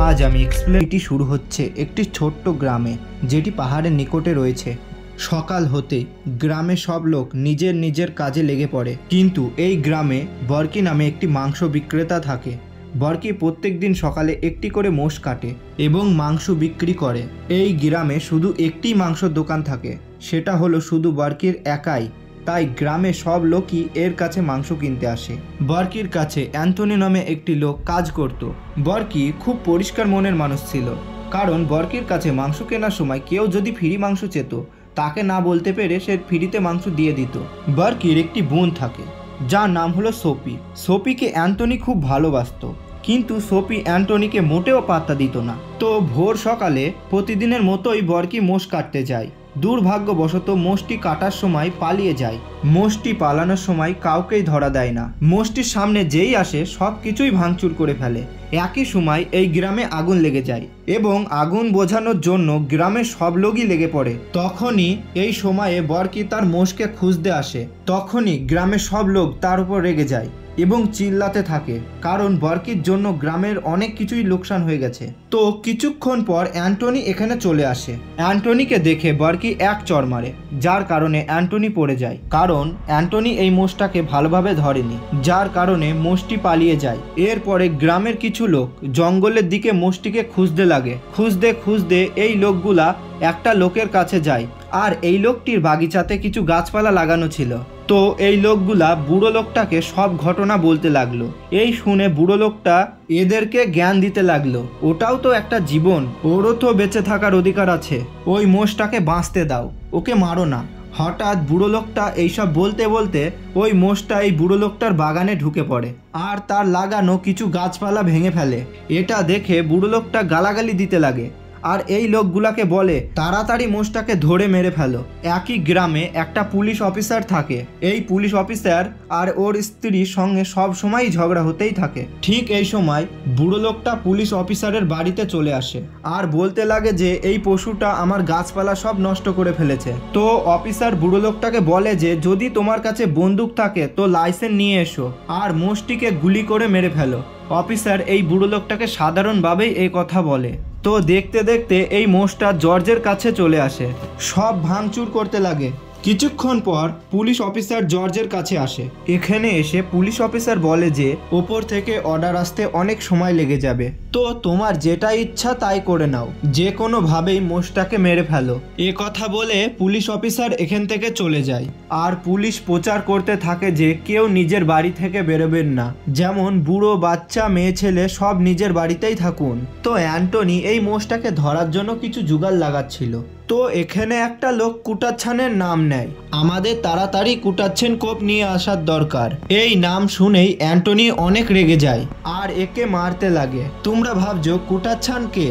আজ আমি এক্সপ্লেনটি শুরু হচ্ছে একটি ছোট্ট গ্রামে, যেটি পাহাড়ের নিকটে রয়েছে। সকাল হতে গ্রামে সব লোক নিজের নিজের কাজে লেগে পড়ে, কিন্তু এই গ্রামে বরকি নামে একটি মাংস বিক্রেতা থাকে। বরকি প্রত্যেক দিন সকালে একটি করে মোষ কাটে এবং মাংস বিক্রি করে। এই গ্রামে শুধু একটি মাংসর দোকান থাকে, সেটা হলো শুধু বরকির একাই। তাই গ্রামে সব লোকই এর কাছে মাংস কিনতে আসে। বরকির কাছে অ্যান্টনি নামে একটি লোক কাজ করত। বরকি খুব পরিষ্কার মনের মানুষ ছিল, কারণ বরকির কাছে মাংস কেনার সময় কেউ যদি ফ্রি মাংস চেত, তাকে না বলতে পেরে সে ফ্রিতে মাংস দিয়ে দিত। বরকির একটি বোন থাকে, যার নাম হলো সোপি। সোপিকে অ্যান্টনি খুব ভালোবাসত, কিন্তু সোপি অ্যান্টনিকে মোটেও পাত্তা দিত না। তো ভোর সকালে প্রতিদিনের মতোই বরকি মোষ কাটতে যায়। দুর্ভাগ্যবশত মোষটি কাটার সময় পালিয়ে যায়। মোষটি পালানোর সময় কাউকেই ধরা দেয় না। মোষটির সামনে যেই আসে সব কিছুই ভাঙচুর করে ফেলে। একই সময় এই গ্রামে আগুন লেগে যায় এবং আগুন বোঝানোর জন্য গ্রামের সব লোকই লেগে পড়ে। তখনই এই সময়ে বরকি তার মোষকে খুঁজতে আসে। তখনই গ্রামের সব লোক তার উপর রেগে যায় এবং চিল্লাতে থাকে, কারণ বরকির জন্য গ্রামের অনেক কিছুই লোকসান হয়ে গেছে। তো কিছুক্ষণ পর অ্যান্টনি এখানে চলে আসে। অ্যান্টনিকে দেখে বরকি এক চড় মারে, যার কারণে অ্যান্টনি পড়ে যায়। কারণ অ্যান্টনি এই মোষটাকে ভালোভাবে ধরেনি, যার কারণে মোষটি পালিয়ে যায়। এরপরে গ্রামের কিছু লোক জঙ্গলের দিকে মোষটিকে খুঁজতে লাগে। খুঁজতে খুঁজতে এই লোকগুলা একটা লোকের কাছে যায়, আর এই লোকটির বাগিচাতে কিছু গাছপালা লাগানো ছিল। তো এই লোকগুলা বুড়ো লোকটাকে সব ঘটনা বলতে লাগলো। এই শুনে বুড়ো লোকটা এদেরকে জ্ঞান দিতে লাগলো, ওটাও তো একটা জীবন, ওরও তো বেঁচে থাকার অধিকার আছে। ওই মোষটাকে বাঁচতে দাও, ওকে মারো না। হঠাৎ বুড়ো লোকটা এইসব বলতে বলতে ওই মোষটা এই বুড়ো লোকটার বাগানে ঢুকে পড়ে আর তার লাগানো কিছু গাছপালা ভেঙে ফেলে। এটা দেখে বুড়ো লোকটা গালাগালি দিতে লাগে আর এই লোকগুলাকে বলে তাড়াতাড়ি মোষটাকে ধরে মেরে ফেলো। একই গ্রামে একটা পুলিশ অফিসার থাকে। এই পুলিশ অফিসার আর ওর স্ত্রীর সঙ্গে সব সময় ঝগড়া হতেই থাকে। ঠিক এই সময় বুড়ো লোকটা পুলিশ অফিসারের বাড়িতে চলে আসে আর বলতে লাগে যে এই পশুটা আমার গাছপালা সব নষ্ট করে ফেলেছে। তো অফিসার বুড়ো লোকটাকে বলে যে যদি তোমার কাছে বন্দুক থাকে তো লাইসেন্স নিয়ে এসো আর মোষটিকে গুলি করে মেরে ফেলো। অফিসার এই বুড়ো লোকটাকে সাধারণভাবেই এই কথা বলে। তো দেখতে দেখতে এই মোষটা জর্জের কাছে চলে আসে, সব ভাঙচুর করতে লাগে। কিছুক্ষণ পর পুলিশ অফিসার জর্জের কাছে আসে। এখানে এসে পুলিশ অফিসার বলে যে ওপর থেকে অর্ডার আসতে অনেক সময় লেগে যাবে, তো তোমার যেটা ইচ্ছা তাই করে নাও, যে কোনোভাবেই মোষটাকে মেরে ফেলো। এ কথা বলে পুলিশ অফিসার এখান থেকে চলে যায়। আর পুলিশ প্রচার করতে থাকে যে কেউ নিজের বাড়ি থেকে বেরোবেন না, যেমন বুড়ো, বাচ্চা, মেয়ে, ছেলে সব নিজের বাড়িতেই থাকুন। তো অ্যান্টনি এই মোষটাকে ধরার জন্য কিছু জোগাড় লাগাচ্ছিল। তো এখানে একটা লোক কুটাচ্ছানের নাম নেয়। আমাদের তাড়াতাড়ি কুটাচ্ছেন কোপ নিয়ে আসার দরকার। এই নাম শুনেই অ্যান্টনি অনেক রেগে যায় আর একে মারতে লাগে। তোমরা ভাবছো কুটাচ্ছান কে?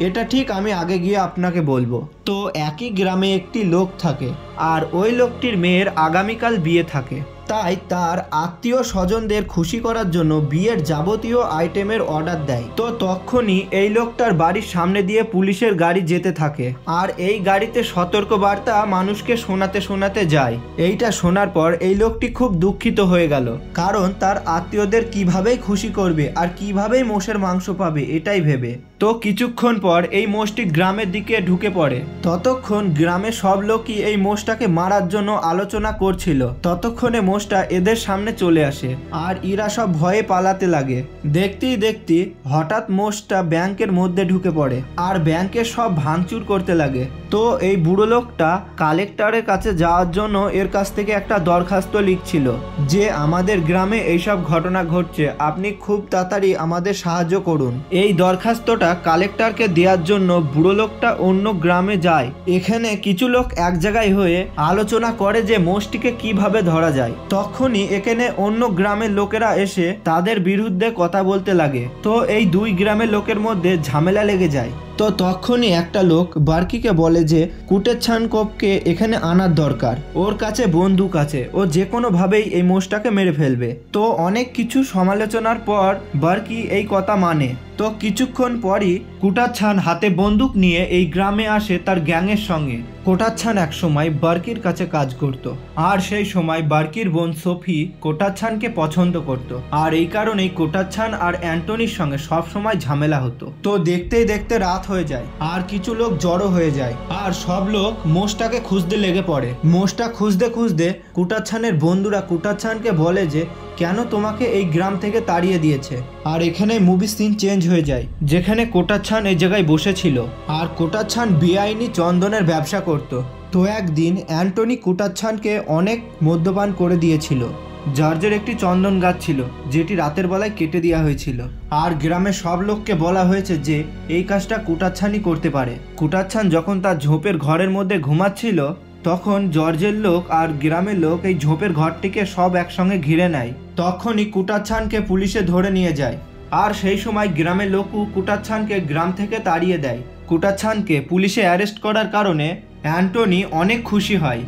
এটা ঠিক আমি আগে গিয়ে আপনাকে বলবো। তো একই গ্রামে একটি লোক থাকে আর ওই লোকটির মেয়ের আগামীকাল বিয়ে থাকে। তাই তার আত্মীয় স্বজনদের খুশি করার জন্য বিয়ের যাবতীয় আইটেমের অর্ডার দেয়। তো তখনই এই লোকটার বাড়ির সামনে দিয়ে পুলিশের গাড়ি যেতে থাকে আর এই গাড়িতে সতর্ক বার্তা মানুষকে শোনাতে শোনাতে যায়। এইটা শোনার পর এই লোকটি খুব দুঃখিত হয়ে গেল, কারণ তার আত্মীয়দের কিভাবেই খুশি করবে আর কিভাবেই মোষের মাংস পাবে এটাই ভেবে। তো কিছুক্ষণ পর এই মোষটি গ্রামের দিকে ঢুকে পড়ে। ততক্ষণ গ্রামের সব লোকই এই মোষটাকে মারার জন্য আলোচনা করছিল। ততক্ষণে মোষটা এদের সামনে চলে আসে আর এরা সব ভয়ে পালাতে লাগে। দেখতেই দেখতে হঠাৎ মোষটা ব্যাংকের মধ্যে ঢুকে পড়ে আর ব্যাংকের সব ভাঙচুর করতে লাগে। তো এই বুড়ো লোকটা কালেক্টরের কাছে যাওয়ার জন্য এর কাছ থেকে একটা দরখাস্ত লিখছিল যে আমাদের গ্রামে এইসব ঘটনা ঘটছে, আপনি খুব তাড়াতাড়ি আমাদের সাহায্য করুন। এই দরখাস্তটা কালেক্টরকে দেওয়ার জন্য বুড়ো লোকটা অন্য গ্রামে যায়। এখানে কিছু লোক এক জায়গায় হয়ে আলোচনা করে যে মোষটিকে কিভাবে ধরা যায়। তখনই এখানে অন্য গ্রামের লোকেরা এসে তাদের বিরুদ্ধে কথা বলতে লাগে। তো এই দুই গ্রামের লোকের মধ্যে ঝামেলা লেগে যায়। তো তখনই একটা লোক বার্কিকে বলে যে কুটেচ্ছানকোভকে এখানে আনার দরকার, ওর কাছে বন্দুক আছে, ও যে কোনোভাবেই এই মোষটাকে মেরে ফেলবে। তো অনেক কিছু সমালোচনার পর বার্কি এই কথা মানে। তো কিছুক্ষণ পরই কুটাচ্ছান হাতে বন্দুক নিয়ে এই গ্রামে আসে তার গ্যাংয়ের সঙ্গে। কোটাচ্ছান একসময় বার্কির কাছে কাজ করত, আর সেই সময় বার্কির বোন সোফি কোটাচ্ছানকে পছন্দ করত, আর এই কারণেই কোটাচ্ছান আর অ্যান্টনির সঙ্গে সব সময় ঝামেলা হতো। তো দেখতেই দেখতে রাত হয়ে যায়, আর কিছু লোক জড়ো হয়ে যায়, আর সব লোক মোষটাকে খুঁজতে লেগে পড়ে। মোষটা খুঁজতে খুঁজতে কুটাচ্ছানের বন্ধুরা কুটাচ্ছানকে বলে যে কেন তোমাকে এই গ্রাম থেকে তাড়িয়ে দিয়েছে। আর এখানে মুভি সিন চেঞ্জ হয়ে যায়, যেখানে কোটাচ্ছান এই জায়গায় বসেছিল, আর কোটাচ্ছান বেআইনি চন্দনের ব্যবসা করত। তো একদিন অ্যান্টনি কোটাচ্ছানকে অনেক মদ্যপান করে দিয়েছিল। জর্জের একটি চন্দন গাছ ছিল, যেটি রাতের বেলায় কেটে দেওয়া হয়েছিল, আর গ্রামের সব লোককে বলা হয়েছে যে এই কাজটা কোটাচ্ছানই করতে পারে। কোটাচ্ছান যখন তার ঝোপের ঘরের মধ্যে ঘুমাচ্ছিল, তখন জর্জের লোক আর গ্রামের লোক এই ঝোপের ঘরটিকে সব একসঙ্গে ঘিরে নেয়। তখনই কুটাচ্ছানকে পুলিশে ধরে নিয়ে যায়, আর সেই সময় গ্রামের লোকও কুটাচ্ছানকে গ্রাম থেকে তাড়িয়ে দেয়। কুটাচ্ছানকে পুলিশে অ্যারেস্ট করার কারণে অ্যান্টনি অনেক খুশি হয়,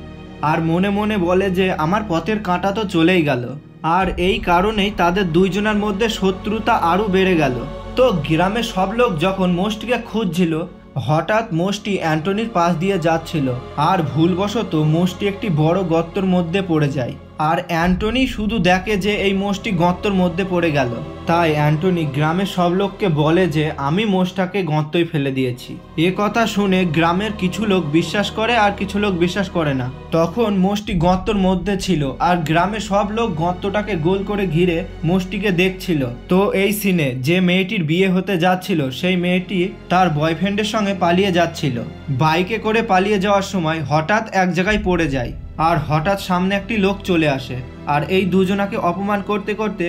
আর মনে মনে বলে যে আমার পথের কাঁটা তো চলেই গেল। আর এই কারণেই তাদের দুইজনের মধ্যে শত্রুতা আরও বেড়ে গেল। তো গ্রামের সব লোক যখন মোষটিকে খুঁজছিল, হঠাৎ মোষটি অ্যান্টনির পাশ দিয়ে যাচ্ছিল, আর ভুলবশত মোষটি একটি বড় গর্তের মধ্যে পড়ে যায়। আর অ্যান্টনি শুধু দেখে যে এই মোষটি গর্তের মধ্যে পড়ে গেল। তাই অ্যান্টনি গ্রামের সব লোককে বলে যে আমি মোষটাকে গর্তই ফেলে দিয়েছি। এ কথা শুনে গ্রামের কিছু লোক বিশ্বাস করে আর কিছু লোক বিশ্বাস করে না। তখন মোষটি গর্তের মধ্যে ছিল, আর গ্রামের সব লোক গর্তটাকে গোল করে ঘিরে মোষটিকে দেখছিল। তো এই সিনে যে মেয়েটির বিয়ে হতে যাচ্ছিল, সেই মেয়েটি তার বয়ফ্রেন্ডের সঙ্গে পালিয়ে যাচ্ছিল। বাইকে করে পালিয়ে যাওয়ার সময় হঠাৎ এক জায়গায় পড়ে যায়, আর হঠাৎ সামনে একটি লোক চলে আসে, আর এই দুজনাকে অপমান করতে করতে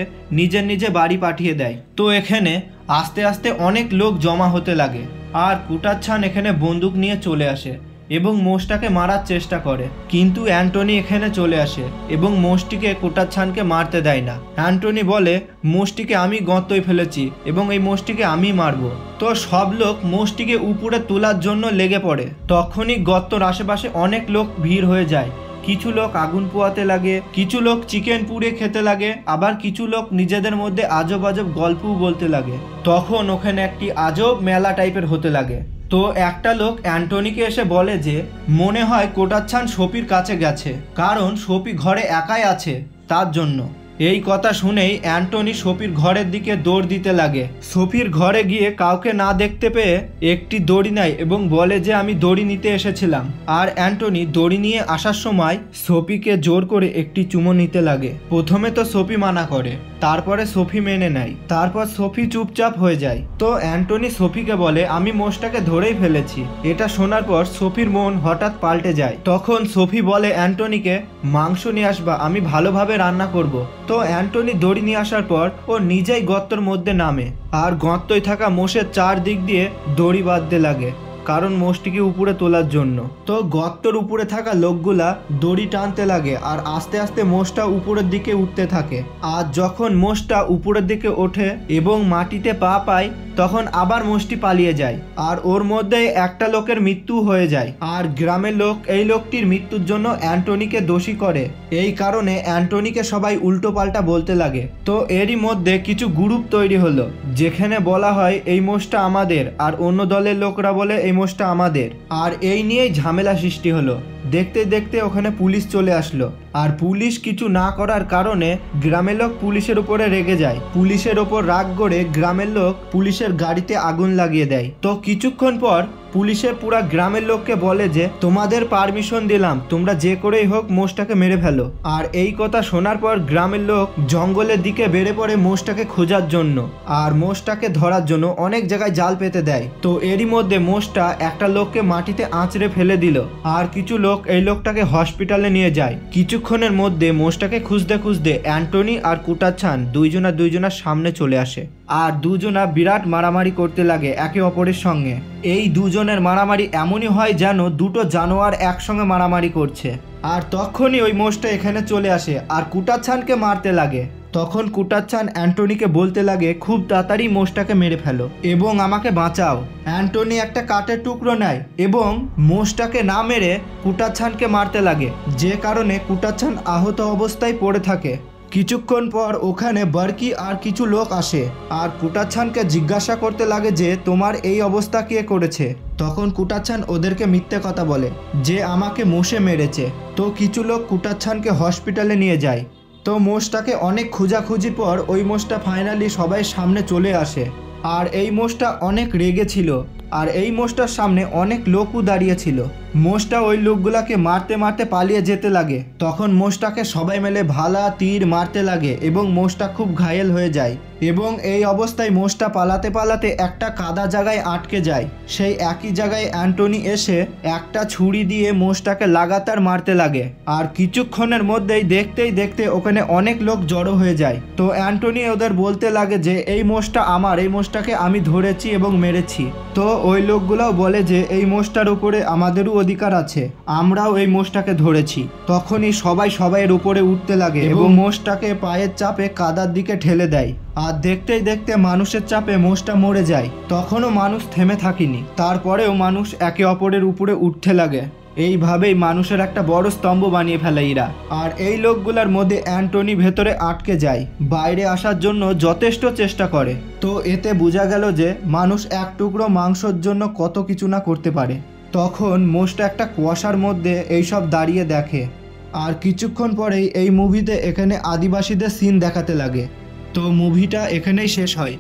নিজে বাড়ি পাঠিয়ে দেয়। তো এখানে আস্তে আস্তে অনেক লোক জমা হতে লাগে, আর কুটাচ্ছান এখানে বন্দুক নিয়ে চলে আসে এবং মোষটাকে মারার চেষ্টা করে। কিন্তু অ্যান্টনি এখানে চলে আসে এবং মোষটিকে কুটাচ্ছানকে মারতে দেয় না। অ্যান্টনি বলে মোষটিকে আমি গর্তই ফেলেছি এবং এই মোষটিকে আমি মারবো। তো সব লোক মোষটিকে উপরে তোলার জন্য লেগে পড়ে। তখনই গর্তর আশেপাশে অনেক লোক ভিড় হয়ে যায়। কিছু লোক আগুন পোয়াতে লাগে, কিছু লোক চিকেন পুড়ে খেতে লাগে, আবার কিছু লোক নিজেদের মধ্যে আজব আজব গল্পও বলতে লাগে। তখন ওখানে একটি আজব মেলা টাইপের হতে লাগে। তো একটা লোক অ্যান্টনিকে এসে বলে যে মনে হয় কোটাচ্ছান সোফির কাছে গেছে, কারণ সোফি ঘরে একাই আছে তার জন্য। এই কথা শুনেই অ্যান্টনি সোফির ঘরের দিকে দৌড় দিতে লাগে। সোফির ঘরে গিয়ে কাউকে না দেখতে পেয়ে একটি দড়ি নেয় এবং বলে যে আমি দড়ি নিতে এসেছিলাম। আর অ্যান্টনি দড়ি নিয়ে আসার সময় সোফিকে জোর করে একটি চুমো নিতে লাগে। প্রথমে তো সোফি মানা করে, তারপরে সোফি মেনে নেয়, তারপর সোফি চুপচাপ হয়ে যায়। তো অ্যান্টনি সোফিকে বলে আমি মোষটাকে ধরেই ফেলেছি। এটা শোনার পর সোফির মন হঠাৎ পাল্টে যায়। তখন সোফি বলে অ্যান্টনিকে মাংস নিয়ে আসবা, আমি ভালোভাবে রান্না করব। তো অ্যান্টনি দড়ি নিয়ে আসার পর ও নিজেই গর্তের মধ্যে নামে, আর গর্তই থাকা মোষের চারদিক দিয়ে দড়ি বাঁধতে লাগে, কারণ মোষটিকে উপরে তোলার জন্য। তো গর্তের উপরে থাকা লোকগুলা দড়ি টানতে লাগে, আর আস্তে আস্তে মোষটা উপরের দিকে উঠতে থাকে। আর যখন মোষটা উপরের দিকে ওঠে এবং মাটিতে পা পায়, তখন আবার মোষটি পালিয়ে যায়, আর ওর মধ্যে একটা লোকের মৃত্যু হয়ে যায়। আর গ্রামের লোক এই লোকটির মৃত্যুর জন্য অ্যান্টনিকে দোষী করে। এই কারণে অ্যান্টনিকে সবাই উল্টো পাল্টা বলতে লাগে। তো এরই মধ্যে কিছু গ্রুপ তৈরি হলো, যেখানে বলা হয় এই মোষটা আমাদের, আর অন্য দলের লোকরা বলে এই মোষটা আমাদের। আর এই নিয়েই ঝামেলা সৃষ্টি হলো। দেখতে দেখতে ওখানে পুলিশ চলে আসলো, আর পুলিশ কিছু না করার কারণে গ্রামের লোক পুলিশের উপরে রেগে যায়। পুলিশের ওপর রাগ করে গ্রামের লোক পুলিশের গাড়িতে আগুন লাগিয়ে দেয়। তো কিছুক্ষণ পর পুলিশে পুরা গ্রামের লোককে বলে যে তোমাদের পারমিশন দিলাম, তোমরা যে করেই হোক মোষটাকে মেরে ফেলো। আর এই কথা শোনার পর গ্রামের লোক জঙ্গলের দিকে বেড়ে পড়ে মোষটাকে খোঁজার জন্য, আর মোষটাকে ধরার জন্য অনেক জায়গায় জাল পেতে দেয়। তো এরই মধ্যে মোষটা একটা লোককে মাটিতে আঁচড়ে ফেলে দিল, আর কিছু লোক এই লোকটাকে হসপিটালে নিয়ে যায়। কিছুক্ষণের মধ্যে মোষটাকে খুঁজতে খুঁজতে অ্যান্টনি আর কুটাচ্ছান দুইজনার সামনে চলে আসে, আর দুজনা বিরাট মারামারি করতে লাগে একে অপরের সঙ্গে। এই দুজনের মারামারি এমনই হয় যেন দুটো জানোয়ার একসঙ্গে মারামারি করছে। আর তখনই ওই মোষটা এখানে চলে আসে আর কুটাচ্ছানকে মারতে লাগে। তখন কুটাচ্ছান অ্যান্টনিকে বলতে লাগে খুব তাড়াতাড়ি মোষটাকে মেরে ফেলো এবং আমাকে বাঁচাও। অ্যান্টনি একটা কাঠের টুকরো নেয় এবং মোষটাকে না মেরে কুটাচ্ছানকে মারতে লাগে, যে কারণে কুটাচ্ছান আহত অবস্থায় পড়ে থাকে। কিছুক্ষণ পর ওখানে বার্কি আর কিছু লোক আসে আর কুটাচ্ছানকে জিজ্ঞাসা করতে লাগে যে তোমার এই অবস্থা কে করেছে। তখন কুটাচ্ছান ওদেরকে মিথ্যে কথা বলে যে আমাকে মোষে মেরেছে। তো কিছু লোক কুটাচ্ছানকে হসপিটালে নিয়ে যায়। তো মোষটাকে অনেক খোঁজাখুঁজির পর ওই মোষটা ফাইনালি সবাই সামনে চলে আসে। আর এই মোষটা অনেক রেগে ছিল আর এই মোষটার সামনে অনেক লোকও দাঁড়িয়ে ছিল। মোষটা ওই লোকগুলাকে মারতে মারতে পালিয়ে যেতে লাগে। তখন মোষটাকে সবাই মিলে ভালা তীর মারতে লাগে এবং মোষটা খুব ঘায়েল হয়ে যায় এবং এই অবস্থায় মোষটা পালাতে পালাতে একটা কাদা জায়গায় আটকে যায়। সেই একই জায়গায় অ্যান্টনি এসে একটা ছুরি দিয়ে মোষটাকে লাগাতার মারতে লাগে আর কিছুক্ষণের মধ্যেই দেখতেই দেখতে ওখানে অনেক লোক জড়ো হয়ে যায়। তো অ্যান্টনি ওদের বলতে লাগে যে এই মোষটা আমার, এই মোষটাকে আমি ধরেছি এবং মেরেছি। তো ওই লোকগুলোও বলে যে এই মোষটার উপরে আমাদেরও অধিকার আছে, আমরাও এই মোষটাকে ধরেছি। তখনই সবাই সবাইয়ের উপরে উঠতে লাগে এবং মোষটাকে পায়ের চাপে কাদার দিকে ঠেলে দেয়। আর দেখতেই দেখতে মানুষের চাপে মোষটা মরে যায়। তখনও মানুষ থেমে থাকেনি, তারপরেও মানুষ একে অপরের উপরে উঠতে লাগে। এইভাবেই মানুষের একটা বড় স্তম্ভ বানিয়ে ফেলে এরা। আর এই লোকগুলোর মধ্যে অ্যান্টনি ভেতরে আটকে যায়, বাইরে আসার জন্য যথেষ্ট চেষ্টা করে। তো এতে বোঝা গেল যে মানুষ এক টুকরো মাংসর জন্য কত কিছু না করতে পারে। তখন মোষটা একটা কুয়াশার মধ্যে এইসব দাঁড়িয়ে দেখে। আর কিছুক্ষণ পরেই এই মুভিতে এখানে আদিবাসীদের সিন দেখাতে লাগে। তো মুভিটা এখানেই শেষ হয়।